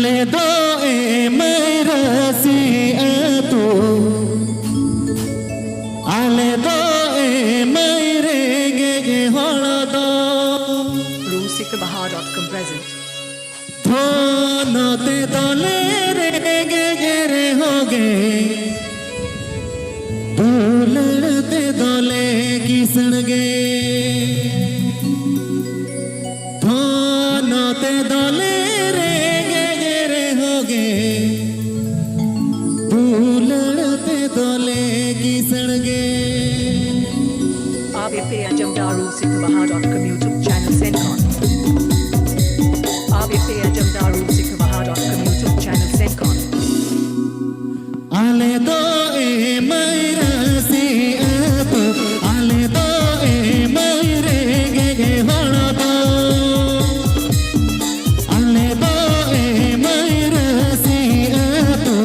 ale do e meira si tu ale do e meire ge holado RuSikaBahar.com present. thono te dole re ge re hoge dole dole kisan ge thono te dole re ge hoge dole kisan ge ABP Ajamdar RuSikaBahar.com YouTube channel Sencon. ABP Ajamdar RuSikaBahar.com YouTube channel Sencon. ale do e meira si tu ale do e meire ge holado ale do e meira si tu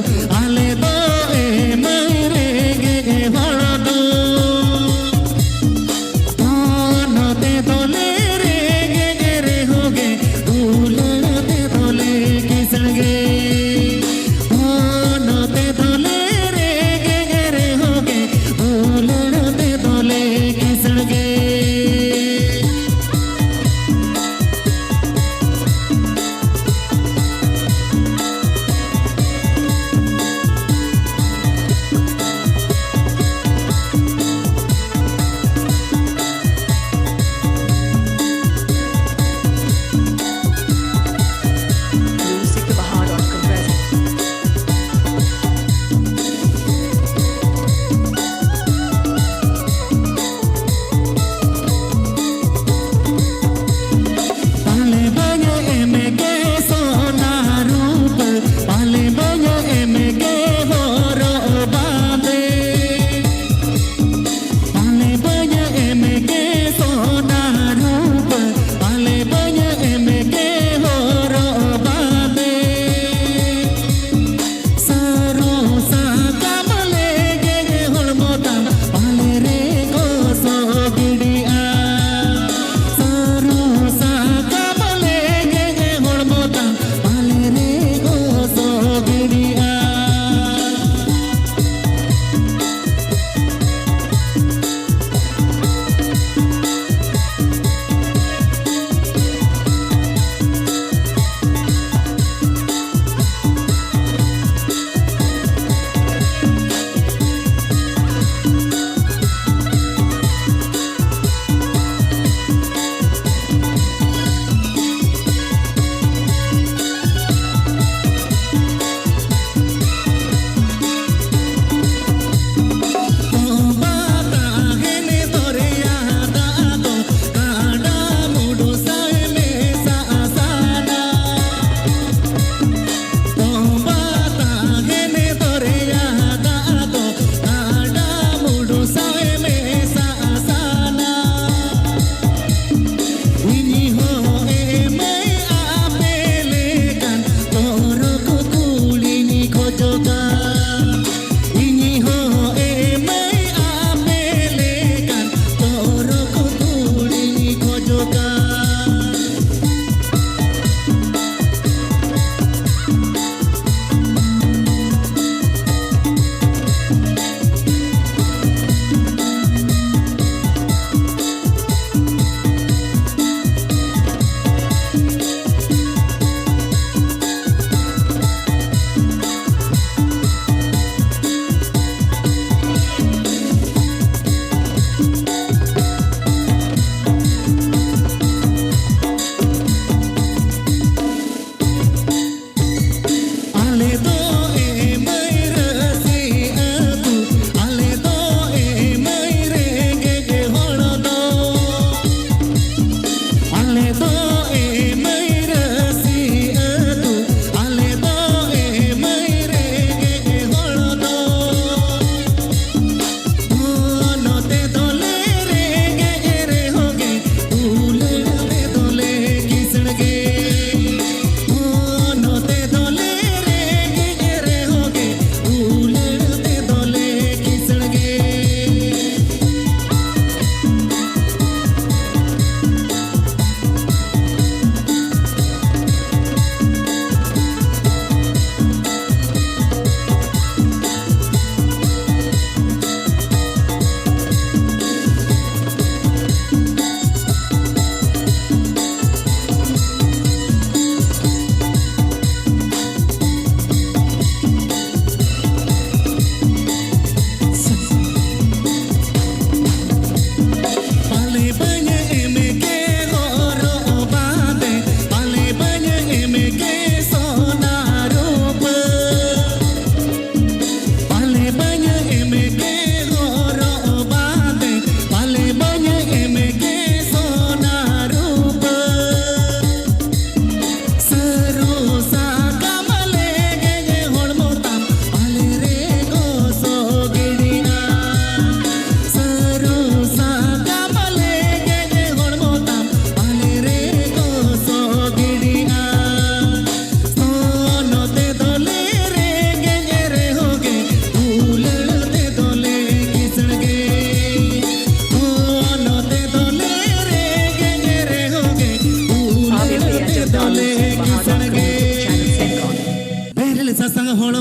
ale do e meire ge holado thono te dole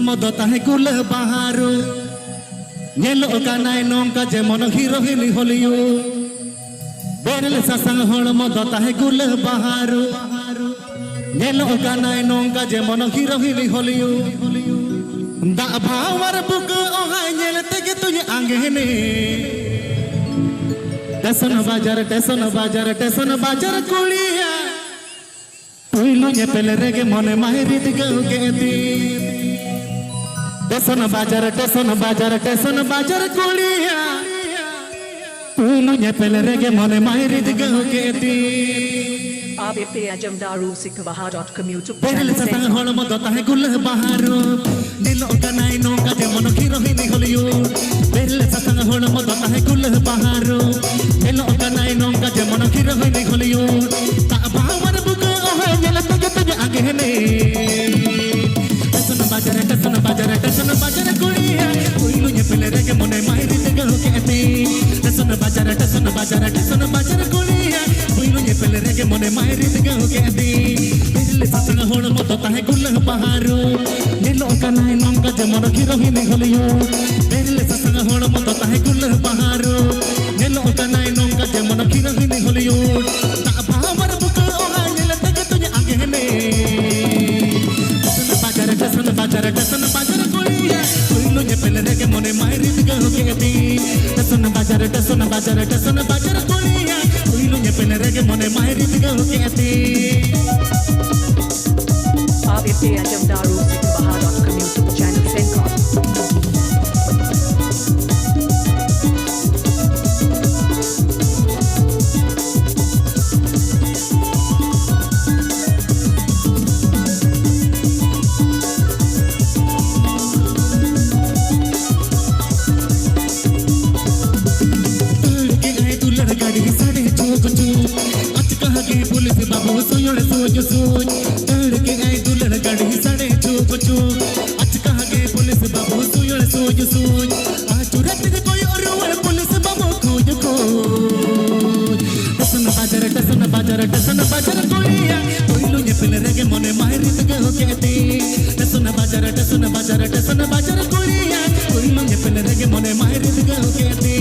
modo tahe gul baharu Nyelo kanai nongka jemono heroine Hollywood Berle sasang hol modo tahe gul baharu Nyelo kanai nongka jemono heroine Hollywood Da bhawar buk ohai nyel tege tuye angene Teson bajar kuliya Tuilu nye pele rege mone mahiri digau geti Teson bajar kuliya Tuilu nye pele rege mone mahiri digau geti ABP Ajamdaru Sikhabaha.com YouTube Berle channel sasang Sencom. hol modo tahe gul baharu Nilo kanai nongka jemono heroine Hollywood Berle sasang hol modo tahe gul baharu Nilo kanai nongka jemono heroine Hollywood Ta bhawar buk ohai nyel tege tuye angene Teson bajar kuliya Tuilu nye pele rege mone mahiri digau geti Teson bajar kuliya Tuilu nye pele rege mone mahiri digau geti Berle sasang hol modo tahe gul baharu Nilo kanai nongka jemono heroine Hollywood Berle sasang hol modo tahe gul baharu Nilo kanai nongka jemono heroine Hollywood Ta bhawar buk ohai nyel tege tuye angene Teson bajar kuliya Tuilu nye pele rege mone mahiri digau geti Teson bajar kuliya Tuilu nye pele rege mone mahiri digau geti ABP Ajamdaru Sikhabaha.com YouTube channel Sencom. Police बाबू सोयड़ सोच सोच तड़के आई दुल्हन गाड़ी साढ़े चौक चौक आज कहा गए पुलिस बाबू सोयड़ सोच सोच आज रात के कोई और पुलिस बाबू खोज खोज टसन बाजार कोलिया कोइलू ने पहले रगे मने माहिर गो कहते टसन बाजार कोलिया कोइलू ने पहले रगे मने माहिर गो कहते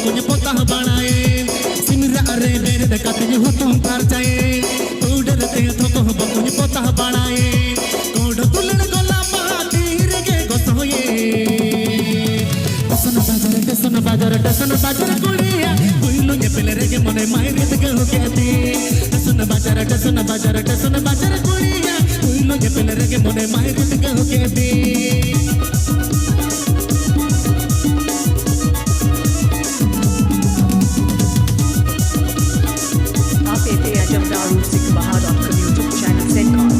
Punya potah banae simra are mere dekat ni hutum parjaye uder te thoko punya potah banae kod tulen gola patir ge gosoye teson bajar kuliya kuilu nye pele rege mone mahiri te go kehte teson bajar kuliya kuilu nye pele rege mone mahiri te go kehte ABP Ajamdaru Sikhabaha.com YouTube channel Sencom.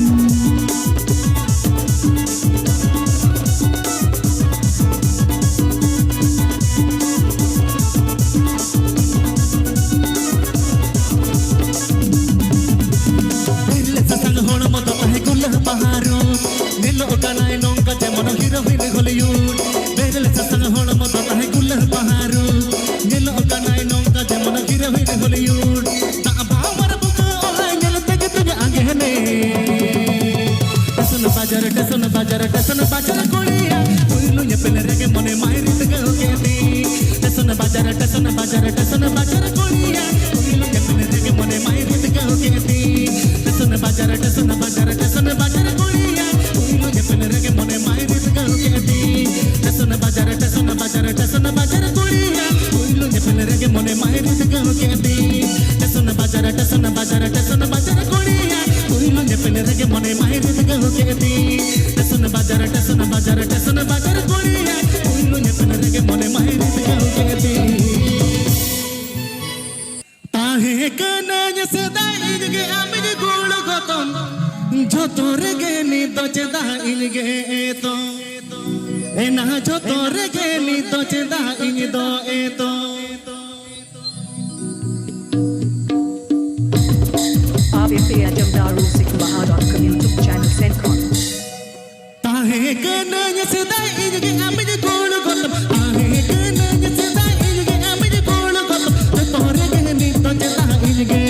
Berle sasang hol modo tahe gul baharu Nilo kanai nongka jemono heroine Hollywood Berle sasang hol modo tahe gul baharu Nilo kanai nongka jemono heroine Hollywood Ta bhawar buk ohai nyel tege tuye angene Teson bajar kuliya Tuilu nye pele rege mone mahiri digau geti Teson bajar kuliya Tuilu nye pele rege mone mahiri digau geti Teson bajar kuliya Tuilu nye pele rege mone mahiri digau geti Teson bajar kuliya Tuilu nye pele rege mone mahiri digau geti Teson bajar kuliya Tuilu nye pele rege mone mahiri digau geti Teson bajar सन बागर कुड़िया उइनु नेतन रगे मने माहिरी गाँव के दी ताहे कनाज सदा इनगे आमिज गुड़ गतन जो तोरे गे नी तो चेदा इनगे तो एना जो तोरे गे नी तो चेदा इन दो तो RFA Jamdaru Sikmahadon YouTube channel Sencon. ताहे कनाज सदा इनगे आमिज गुड़ गतन ताहे कनाज सदा इनगे आमिज गुड़ गतन जो तोरे गे नी तो चेदा इनगे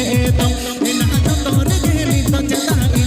तो एना जो तोरे गे नी तो चेदा इनगे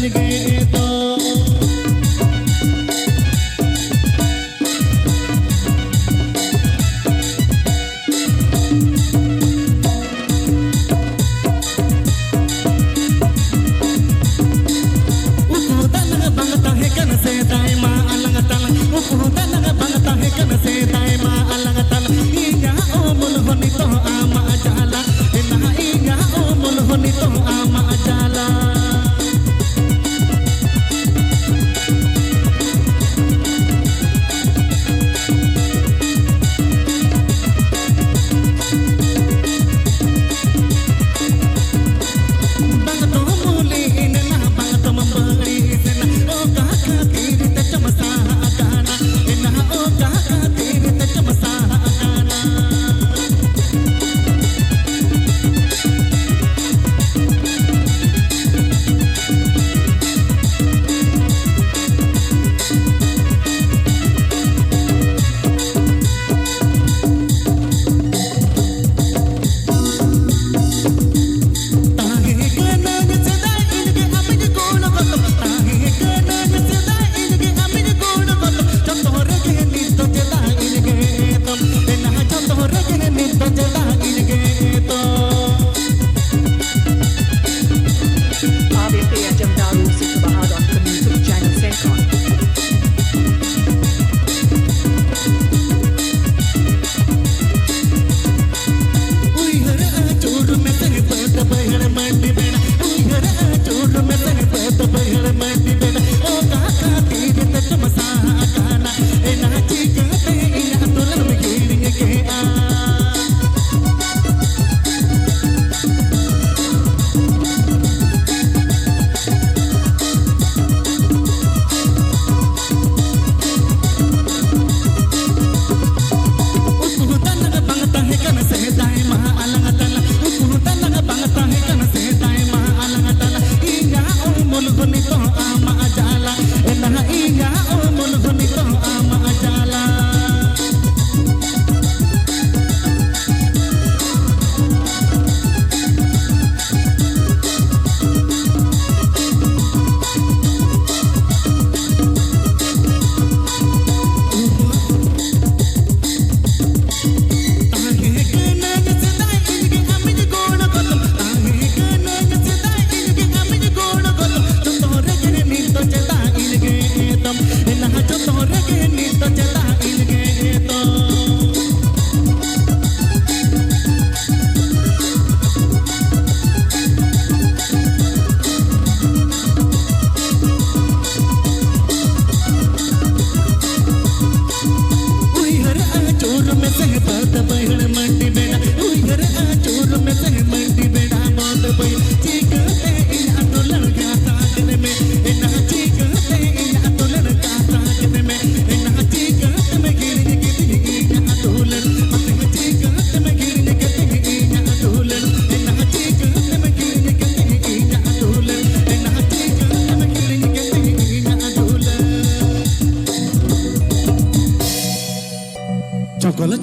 तो RFA Jamdaru Sikmahadon YouTube channel Sencon.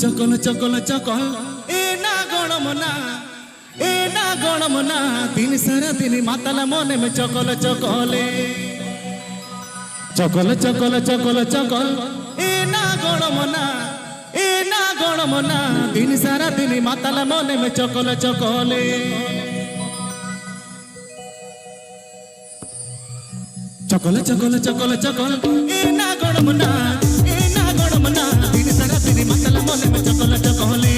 चकल चकल चकल ए ना गणमना दिन सारा दिन माताला मने में चकल चकले चकल चकल चकल चकल ए ना गणमना दिन सारा दिन माताला मने में चकल चकले चकल चकल चकल चकल ए ना गणमना दिन सारा दिन माताला मने में चकल चकले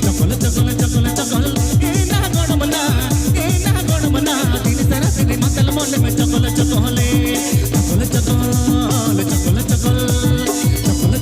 चकल चकल चकल चकल ए ना गणमना दिन सारा दिन माताला मने में चकल चकले चकल चकल चकल चकल चकल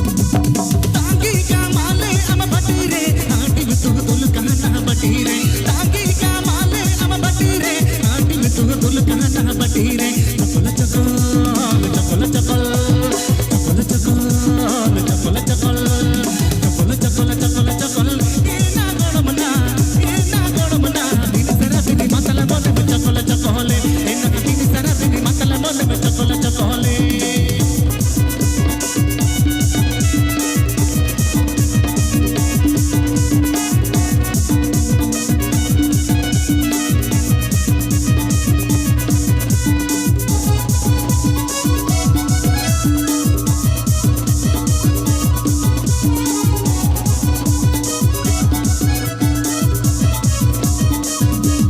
तांगी का माले अम बटीरे आटी में तू दुल कहना बटीरे तांगी का माले अम बटीरे आटी में तू दुल कहना बटीरे चपल चकल चपल चकल चपल चकल चपल चकल चपल चकल चपल चकल ये ना गोड़मना दिन सरा दिन मतला बोले में चपल चकले ए ना दिन सरा दिन मतला बोले में चपल चकले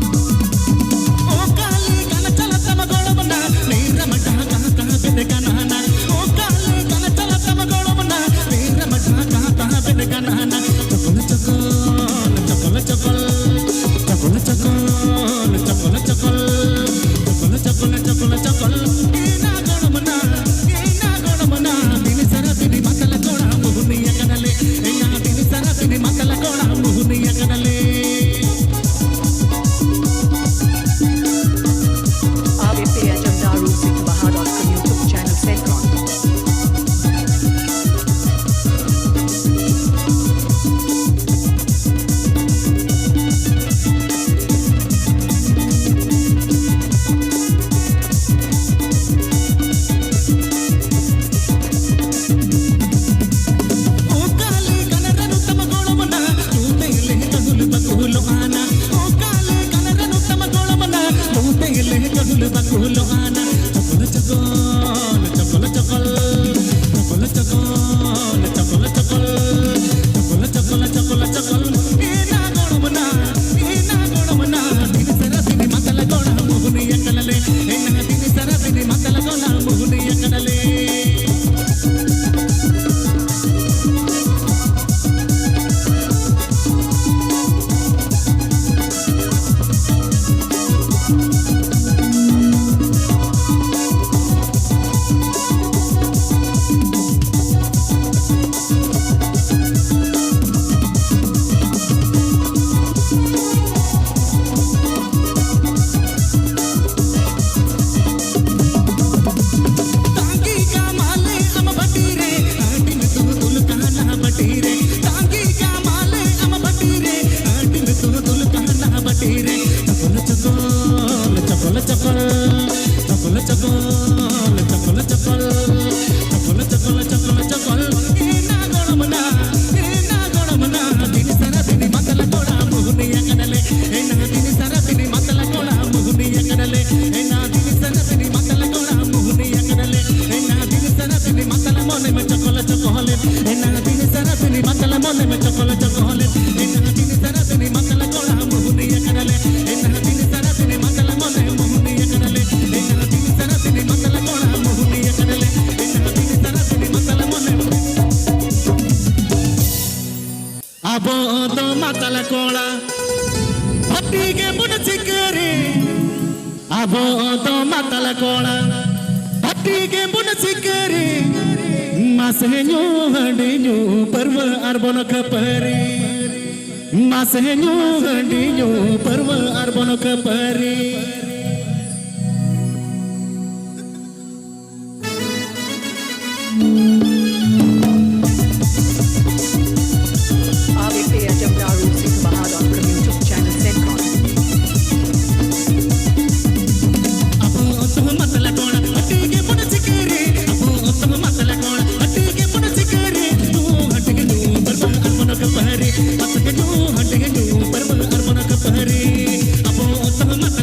ओ काली कन चला तम गोड़मना नीर मठा कहाँ बिन कनाना ओ काली कन चला तम गोड़मना नीर मठा कहाँ बिन कनाना चपल चकल चपल चकल चपल चकल चपल चकल चपल चकल चपल चकल ये ना गोड़मना दिन सरा दिन मतला गोड़ा मुहनिया कनले ए ना दिन सरा दिन मतला गोड़ा मुहनिया कनले RVP Ajamdaru Singh Baha.com YouTube channel Second. ओ काले कनरनु तम गोड़मना तूते ले कहुल बकुलो आना ओ काले कनरनु तम गोड़मना तूते ले कहुल बकुलो आना चपल चकल चपल चकल चपल चकल चपल चकल चपल चकल चपल चकल ए ना गोड़मना दिन सरा दिन मतला गोड़ा मुहनिया कनले ए ना दिन सरा दिन मतला गोड़ा मुहनिया कनले तांगी का माले अम बटीरे आटी में तू दुल कहना बटीरे तांगी का माले अम बटीरे आटी में तू दुल कहना बटीरे चपल चकल चपल चकल चपल चकल चपल चकल चपल चकल चपल चकल ये ना गोड़मना दिन सरा दिन मतला गोड़ा मुहनिया कनले ए ना दिन सरा दिन मतला गोड़ा मुहनिया कनले ए ना दिन सरा दिन मतला गोड़ा मुहनिया कनले ए ना दिन सरा दिन मतला मोने में चकल चकले ए ना दिन सरा दिन मतला मोने में चकल चकले ए ना दिन सरा दिन मतला गोड़ा मुहनिया कनले ए ना दिन सरा दिन मतला मोने मुहनिया कनले ए ना दिन सरा दिन मतला गोड़ा मुहनिया कनले ए ना दिन सरा दिन मतला मोने अबो तो मतला कोला हट्टीगे बुन सिकरी अबो तो मतला कोला हट्टीगे बुन सिकरी मासेन्यू हंडिन्यू पर्व अर्बन कपरी मासेन्यू हंडिन्यू पर्व अर्बन कपरी RVP Ajamdaru Singh Baha.com YouTube channel Second. अबो तुम मतला कोला हट्टीगे बुन सिकरी अबो तुम मतला कोला हट्टीगे बुन सिकरी तू हट्टीगे तू पर्व अर्बन कपरी हट्टीगे तू पर्व अर्बन कपरी अबो तुम मतला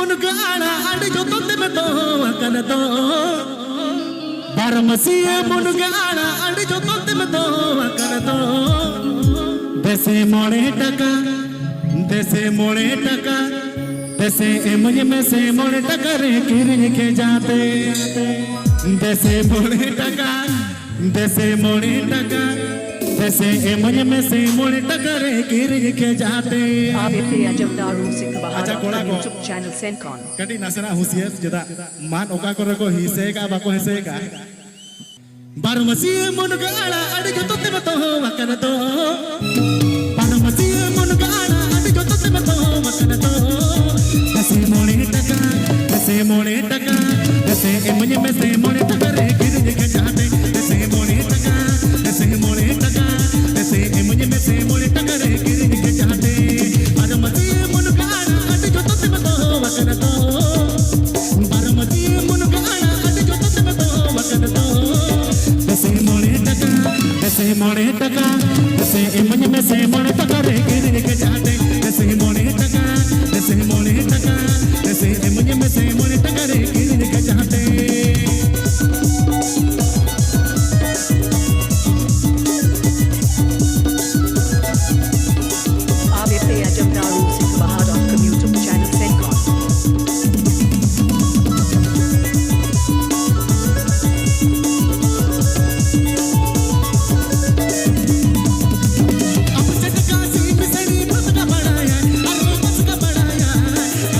मुनगाड़ा अड़ जो तो ते में तो अकन तो बारमसिए मुनगाड़ा अड़ जो तो ते में तो अकन तो देसे मोड़े टका देसे मुझे में से मोड़े टका रे किरण के जाते देसे मोड़े टका देसे मुझे में से मोड़े टका रे किरण के जाते ABP Ajamdaru Sikh Bahar Acha, on kola ko. YouTube channel Sencon. कटी नासना हुसियस जदा मान ओका करे को हिसे का बाको हिसे का बारमसिए मुनगाड़ा अड़ जो तो ते में तो अकन तो बारमसिए मुनगाड़ा अड़ जो तो ते में तो अकन तो दसे मोड़े टका दसे मुझे में से मोड़े टका रे गिर के जाते दसे मोड़े टका दसे मुझे में से मोड़े टका रे गिर के जाते बारमसिए मुनगाड़ा अड़ जो तो ते में तो अकन तो बारमसिए मुनगाड़ा अड़ जो तो ते में तो अकन तो दसे मोड़े टका दसे मुझे में से मोड़े टका रे गिर के जाते दसे मोड़े टका दसे मुझे में से मोड़े टका रे गिर के जाते ABP Ajamdaru Sikh Bahar on YouTube channel Sencon. अब चटका सी मिसड़ी बस का बढ़ाया अरे बस का बढ़ाया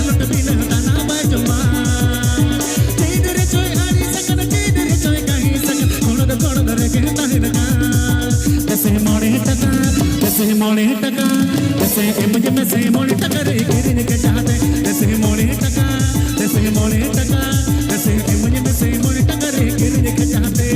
लट बिन दाना बाजमा तेरे चोय आरी सकन तेरे चोय कहीं सकन कोण रे के ताहिर का दसे मोड़े टका दसे मुझे में से मोड़े टका रे गिर के जाते दसे मोड़े टका दसे मुझे में से मोड़े टका रे गिर के जाते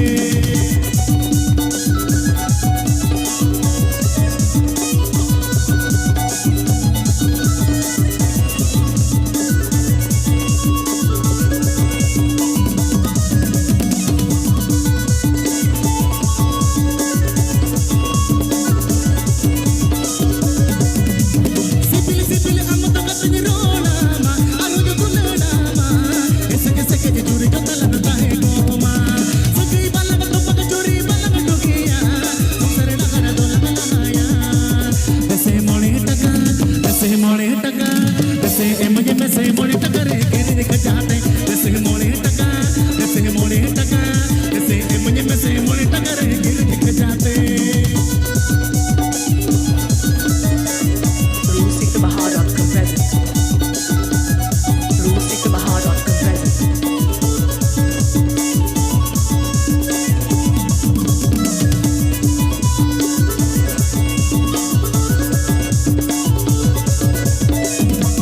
सिपिल हम तो कतनी रोना मा आलू जो गुलड़ा मा इसके जे चूरी जो तलता है गोमा सगी बलग तो पग चूरी बलग डुकिया सरे नगर दो लगाया दसे मोड़े टका दसे मुझे में से मोड़े टका रे गिर के जाते दसे मोड़े टका दसे मुझे में से मोड़े टका रे गिर के जाते Rusikbahar.com present. Rusikbahar.com present.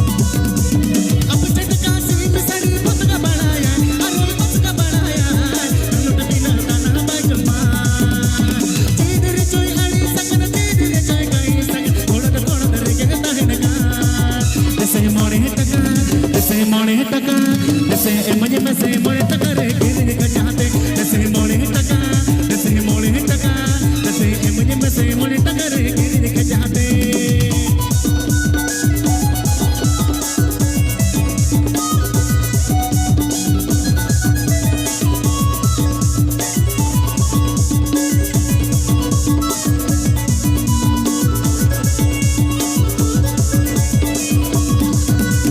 अब चटका सी मिसड़ी बस का बढ़ाया अरे बस का बढ़ाया लट बिन दाना बाजमा तेरे चोय आरी सकन तेरे चोय कहीं सकन कोण रे के ताहिर का दसे मोड़े टका दसे मुझे में से मोड़े टका रे गिर के जाते दसे मोड़े टका दसे मुझे में से मोड़े टका रे गिर के जाते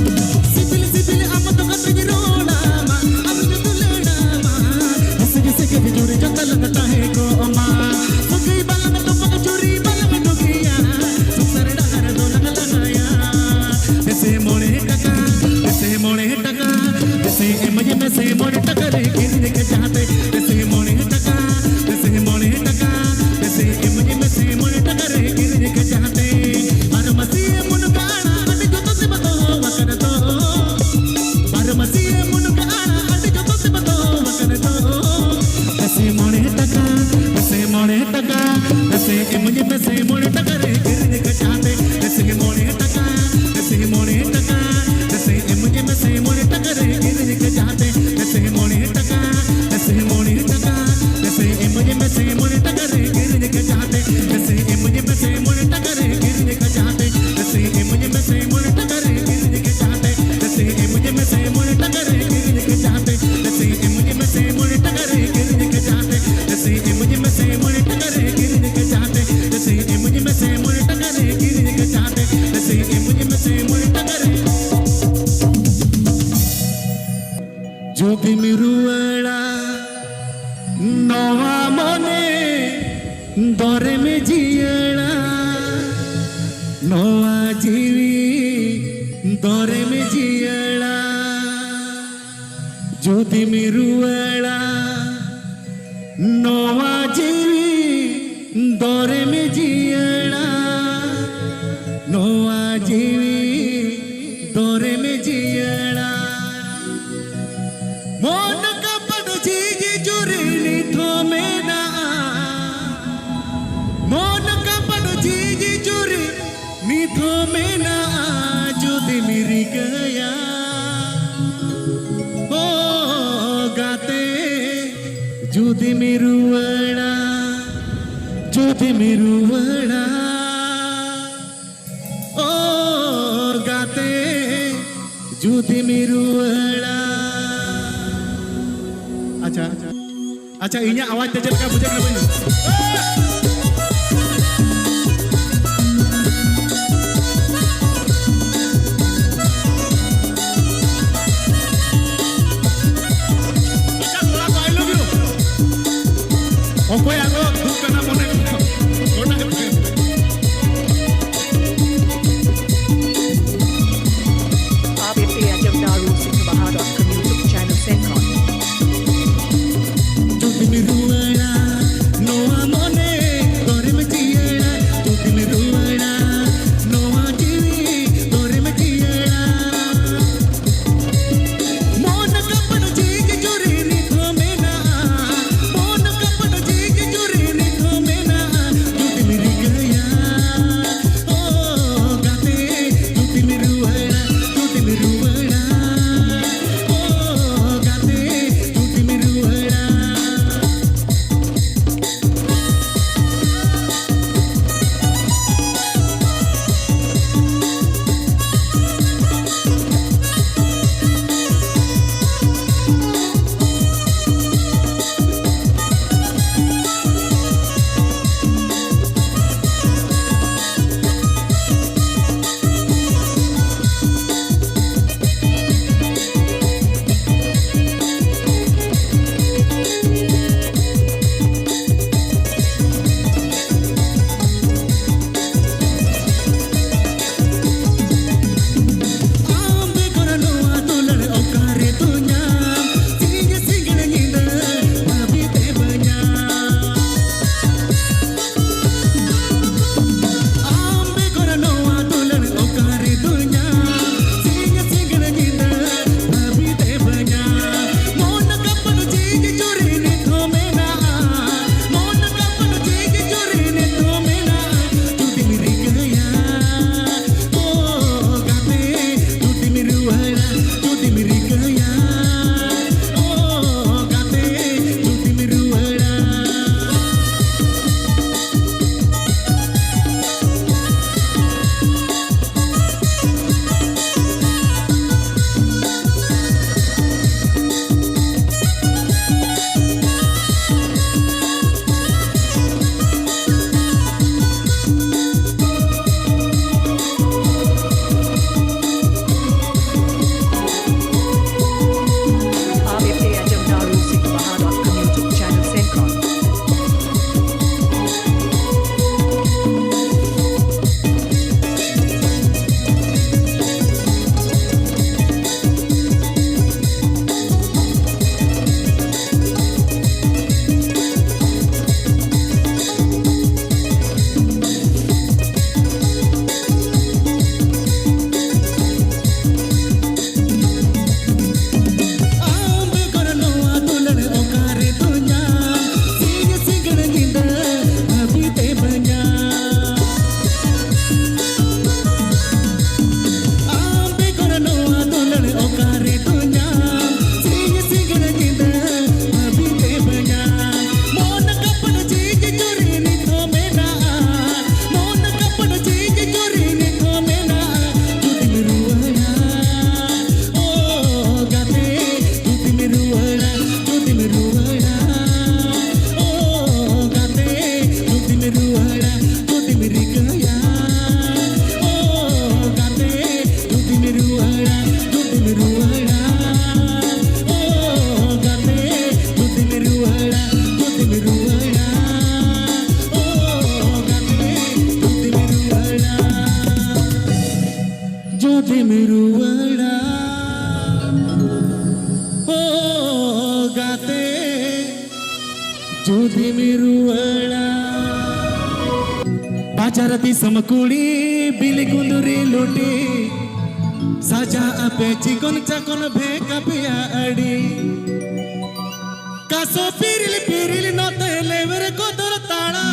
सिपिल हम तो कतनी रोना मा आलू जो गुलड़ा मा इसके जे चूरी जो तलता है गोमा सगी बलग तो पग चूरी बलग डुकिया सरे नगर दो लगाया दसे मोड़े टका दसे मुझे में से मोड़े टका रे गिर के जाते दसे मोड़े टका दसे मुझे में से मोड़े टका रे गिर के जाते बारमसिए मुनगाड़ा अड़ जो तो ते में तो अकन तो बारमसिए मुनगाड़ा अड़ जो तो ते में तो अकन तो दसे मोड़े टका दसे मुझे में से मोड़े टका रे गिर के जाते दसे मोड़े टका दसे मुझे में से मोड़े टका रे गिर के जाते दसे मोड़े टका दसे मुझे में से मोड़े टका रे गिर के जाते दसे मुझे में से मोड़े टका रे गिर के जाते दसे मुझे में से मोड़े टका रे गिर के जाते दसे मुझे में दौरे में जियड़ा नोआ जीवी दौरे में जियड़ा ज्योति मिरुएड़ा नोआ जीवी दौरे में जियड़ा नोआ जीवी दौरे में जियड़ा मोन का पड़ जीजी जुरी निठो में ना मोन का पड़ जीजी जुरी निठो में ना जुदी मिरी गया ओ गाते जुदी मिरुवड़ा जुदी मिरुवड़ा ओ गाते जुदी मिरुवड़ा अच्छा अच्छा इन्हें आवाज तेज का बुझे ना Okoy ago duka na mone kona ke RBPA Javnaru Sikabahar.com YouTube channel Sencon. jodi miruwada noa mone dore me jiyada jodi miruwada noa jivi dore me jiyada mon kapad jeeg juri ni thome na mon kapad jeeg juri ni thome मिरुवड़ा ओ गाते जुदी मिरुवड़ा बाजारती समकुड़ी बिली कुंदुरी लुटी साजा आपे chicken चकन भेका पिया अड़ी कासो पिरिल नोते लेवर को दर ताड़ा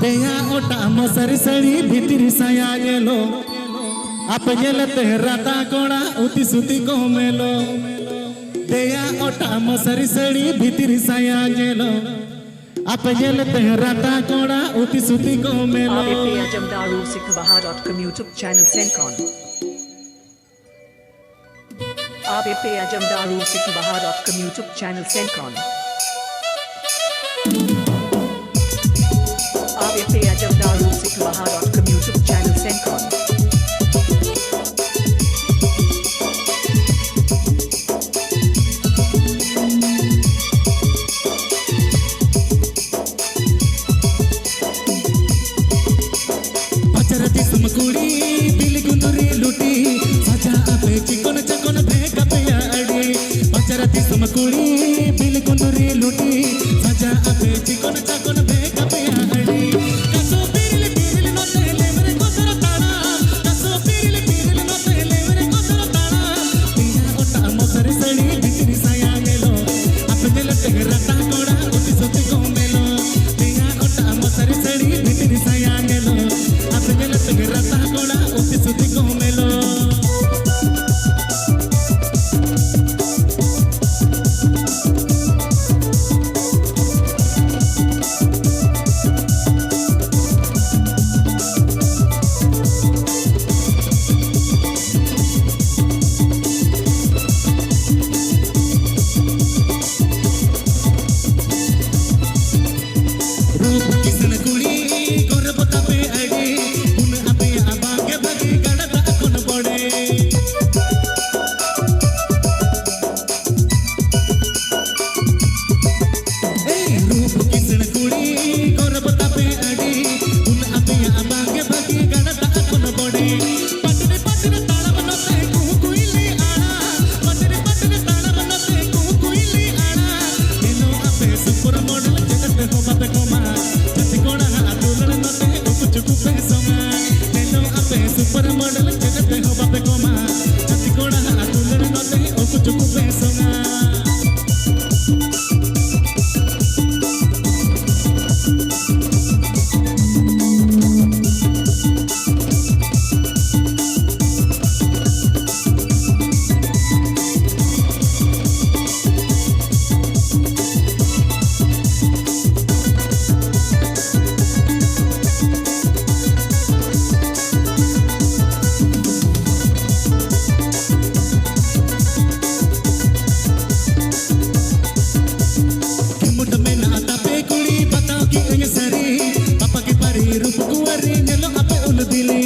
देया ओटा मसरी सड़ी भितरी साया गेलो आप गेलते राता कोड़ा उती सुती को मेलो देया ओटा मसरी सड़ी भितरी साया गेलो आप गेलते राता कोड़ा उती सुती को मेलो RVP Ajamdaru Sikhabaha.com YouTube channel Sencon. RVP Ajamdaru Sikhabaha.com YouTube channel Sencon. RVP Ajamdaru Sikhabaha.com YouTube channel Sencon. बाजारती समकुड़ी बिली कुंदुरी लुटी साजा आपे चिकन चकन भेका पिया अड़ी बाजारती समकुड़ी बिली कुंदुरी लुटी साजा आपे चिकन चकन भेका पिया अड़ी कासो पिरिल नोते लेवरे को दर ताड़ा कासो पिरिल नोते लेवरे को दर ताड़ा पिया ओटा मसरी सड़ी भितरी साया गेलो आपे गेलते राता कोड़ा उती सुती को मेलो पिया ओटा मसरी सड़ी भितरी साया गेलो आपे गेलते राता कोड़ा उती सुती को मेलो रूप किसन कुड़ी गोरबता पे अड़ी उन आपे आबागे भगी गड़ता कुन बड़े रूप किसन कुड़ी गोरबता पे अड़ी उन आपे आबागे भगी गड़ता कुन बड़े पटरे ताला बनते कुइली आड़ा पटरे ताला बनते कुइली आड़ा एनो आपे सुपर मॉडल जगत हो बापे कोमा जति कोड़ा आतुलर नते उपचुकु पे सोंगा एनो आपे सुपर मॉडल जगत हो बापे कोमा जति कोड़ा आतुलर नते उपचुकु पे सोंगा मुट में नाता पे कुड़ी बताओ कि ये सरी पापा के पारी रूप कुंवरी नेलो आपे उल दिली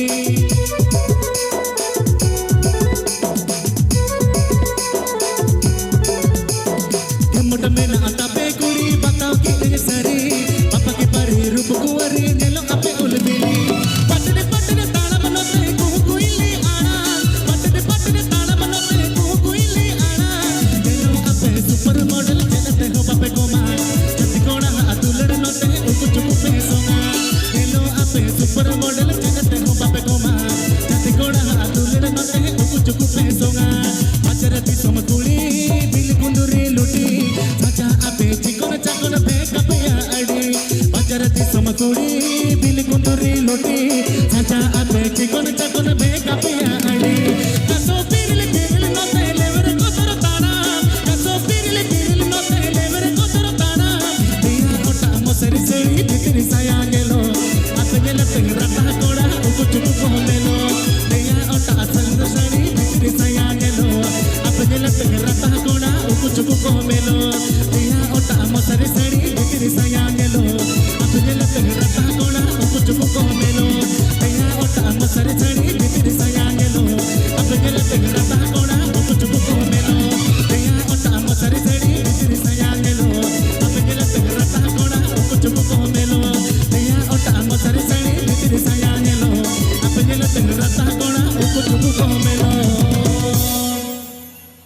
मुट में नाता पे कुड़ी बताओ कि ये सरी पापा के पारी रूप कुंवरी नेलो आपे उल दिली पटने ताला बनते कुइली आड़ा पटने ताला बनते कुइली आड़ा नेलो आपे सुपर मॉडल जगते हो बापे कोमा जति कोड़ा आतुलर नोते उपचुकु पे सोंगा नेलो आपे सुपर मॉडल जगते हो बापे कोमा जति कोड़ा आतुलर नोते उपचुकु पे सोंगा बाजारती समकुड़ी बिली कुंदुरी लुटी साजा आपे चिकन चकन भेका पिया अड़ी बाजारती समकुड़ी बिली कुंदुरी लुटी साजा आपे चिकन चकन भेका पिया अड़ी कासो पिरिल नोते लेवरे को दर ताड़ा कासो पिरिल नोते लेवरे को दर ताड़ा पिया ओटा मसरी सड़ी भितरी साया गेलो आपे गेलते राता कोड़ा उपचुकु को मेलो पिया ओटा संग सड़ी भितरी साया गेलो आपे गेलते राता कोड़ा उपचुकु को मेलो पिया ओटा मसरी सड़ी भितरी साया गेलो आपे गेलते राता कोड़ा उपचुकु को मेलो पिया ओटा मसरी सड़ी भितरी साया गेलो आपे गेलते राता कोड़ा उपचुकु को मेलो पिया ओटा मसरी सड़ी भितरी साया गेलो आपे गेलते राता कोड़ा उपचुकु को मेलो पिया ओटा मसरी सड़ी भितरी साया गेलो आपे गेलते राता को मिलो